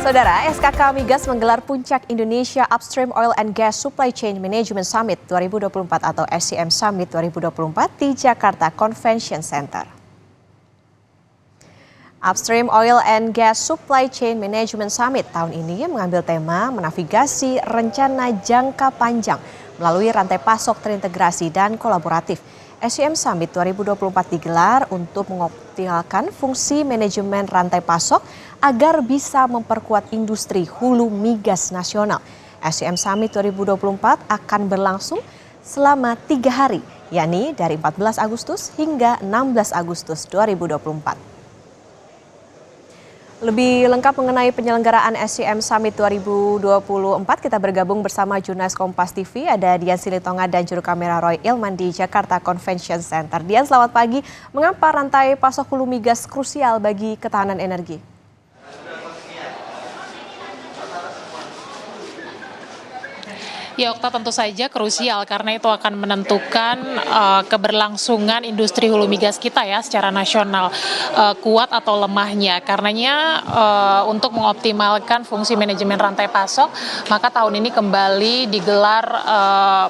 Saudara, SKK Migas menggelar Puncak Indonesia Upstream Oil and Gas Supply Chain Management Summit 2024 atau SCM Summit 2024 di Jakarta Convention Center. Upstream Oil and Gas Supply Chain Management Summit tahun ini mengambil tema menavigasi rencana jangka panjang melalui rantai pasok terintegrasi dan kolaboratif. SCM Summit 2024 digelar untuk mengoptimalkan fungsi manajemen rantai pasok agar bisa memperkuat industri hulu migas nasional. SCM Summit 2024 akan berlangsung selama 3 hari, yakni dari 14 Agustus hingga 16 Agustus 2024. Lebih lengkap mengenai penyelenggaraan SCM Summit 2024, kita bergabung bersama jurnalis Kompas TV, ada Dian Silitonga dan juru kamera Roy Ilman di Jakarta Convention Center. Dian, selamat pagi. Mengapa rantai pasok hulu migas krusial bagi ketahanan energi? Ya, Okta, tentu saja krusial karena itu akan menentukan keberlangsungan industri hulu migas kita ya secara nasional, kuat atau lemahnya. Karenanya untuk mengoptimalkan fungsi manajemen rantai pasok, maka tahun ini kembali digelar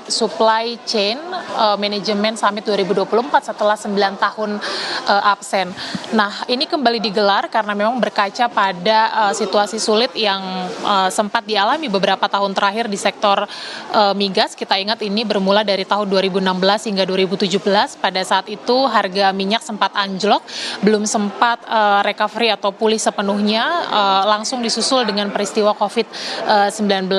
Supply Chain Management Summit 2024 setelah 9 tahun absen. Nah, ini kembali digelar karena memang berkaca pada situasi sulit yang sempat dialami beberapa tahun terakhir di sektor migas. Kita ingat ini bermula dari tahun 2016 hingga 2017. Pada saat itu harga minyak sempat anjlok, belum sempat recovery atau pulih sepenuhnya, langsung disusul dengan peristiwa COVID-19.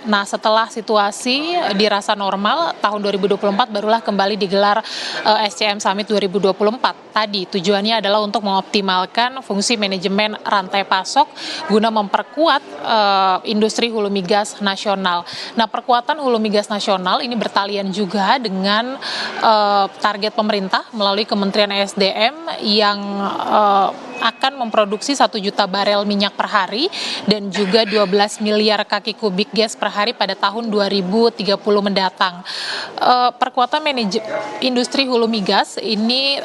Nah, setelah situasi dirasa normal, tahun 2024 barulah kembali digelar SCM Summit 2024. Tadi tujuannya adalah untuk mengoptimalkan fungsi manajemen rantai pasok guna memperkuat industri hulu migas nasional. Nah, perkuatan hulu migas nasional ini bertalian juga dengan target pemerintah melalui Kementerian SDM yang akan memproduksi 1 juta barel minyak per hari dan juga 12 miliar kaki kubik gas per hari pada tahun 2030 mendatang. Perkuatan industri hulu migas ini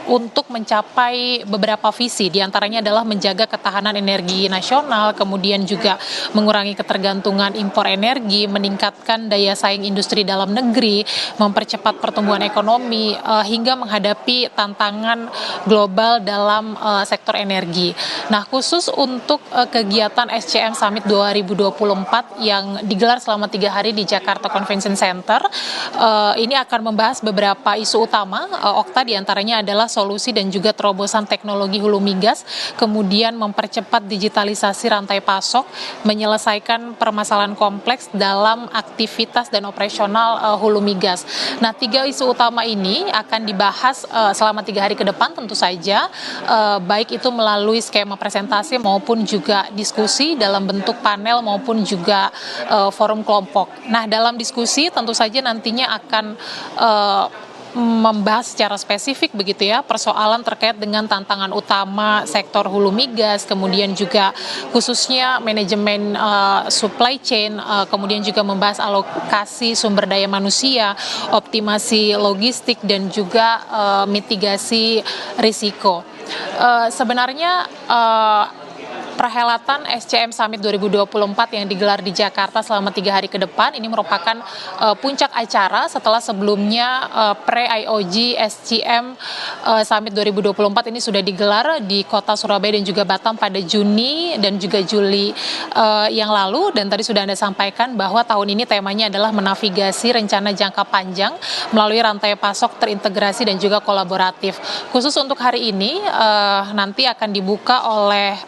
untuk mencapai beberapa visi, diantaranya adalah menjaga ketahanan energi nasional, kemudian juga mengurangi ketergantungan impor energi, meningkatkan daya saing industri dalam negeri, mempercepat pertumbuhan ekonomi, hingga menghadapi tantangan global dalam sektor energi. Nah, khusus untuk kegiatan SCM Summit 2024 yang digelar selama 3 hari di Jakarta Convention Center, ini akan membahas beberapa isu utama, Okta, diantaranya adalah solusi dan juga terobosan teknologi hulu migas, kemudian mempercepat digitalisasi rantai pasok, menyelesaikan permasalahan kompleks dalam aktivitas dan operasional hulu migas. Nah, 3 isu utama ini akan dibahas selama 3 hari ke depan tentu saja, baik itu melalui skema presentasi maupun juga diskusi dalam bentuk panel maupun juga forum kelompok. Nah, dalam diskusi tentu saja nantinya akan membahas secara spesifik begitu ya persoalan terkait dengan tantangan utama sektor hulu migas, kemudian juga khususnya manajemen supply chain, kemudian juga membahas alokasi sumber daya manusia, optimasi logistik dan juga mitigasi risiko. Sebenarnya perhelatan SCM Summit 2024 yang digelar di Jakarta selama 3 hari ke depan ini merupakan puncak acara setelah sebelumnya pre-IOG SCM Summit 2024 ini sudah digelar di kota Surabaya dan juga Batam pada Juni dan juga Juli yang lalu, dan tadi sudah Anda sampaikan bahwa tahun ini temanya adalah menavigasi rencana jangka panjang melalui rantai pasok terintegrasi dan juga kolaboratif. Khusus untuk hari ini nanti akan dibuka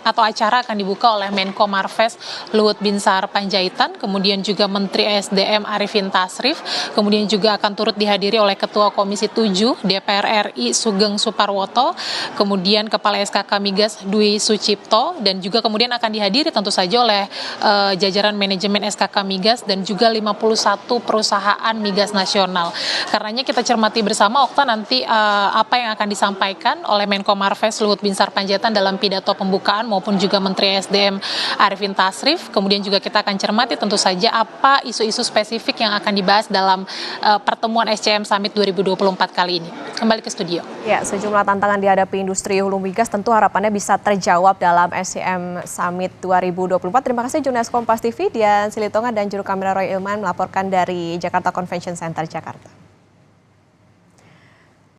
atau acara akan dibuka oleh Menko Marves Luhut Binsar Panjaitan, kemudian juga Menteri SDM Arifin Tasrif, kemudian juga akan turut dihadiri oleh Ketua Komisi 7 DPR RI Sugeng Suparwoto, kemudian Kepala SKK Migas Dwi Sucipto, dan juga kemudian akan dihadiri tentu saja oleh jajaran manajemen SKK Migas dan juga 51 perusahaan migas nasional. Karenanya kita cermati bersama, Okta, nanti apa yang akan disampaikan oleh Menko Marves Luhut Binsar Panjaitan dalam pidato pembukaan maupun juga Menteri SDM Arifin Tasrif. Kemudian juga kita akan cermati tentu saja apa isu-isu spesifik yang akan dibahas dalam pertemuan SCM Summit 2024 kali ini. Kembali ke studio. Ya, sejumlah tantangan dihadapi industri hulu migas tentu harapannya bisa terjawab dalam SCM Summit 2024. Terima kasih jurnalis Kompas TV Dian Silitonga dan juru kamera Roy Ilman melaporkan dari Jakarta Convention Center, Jakarta.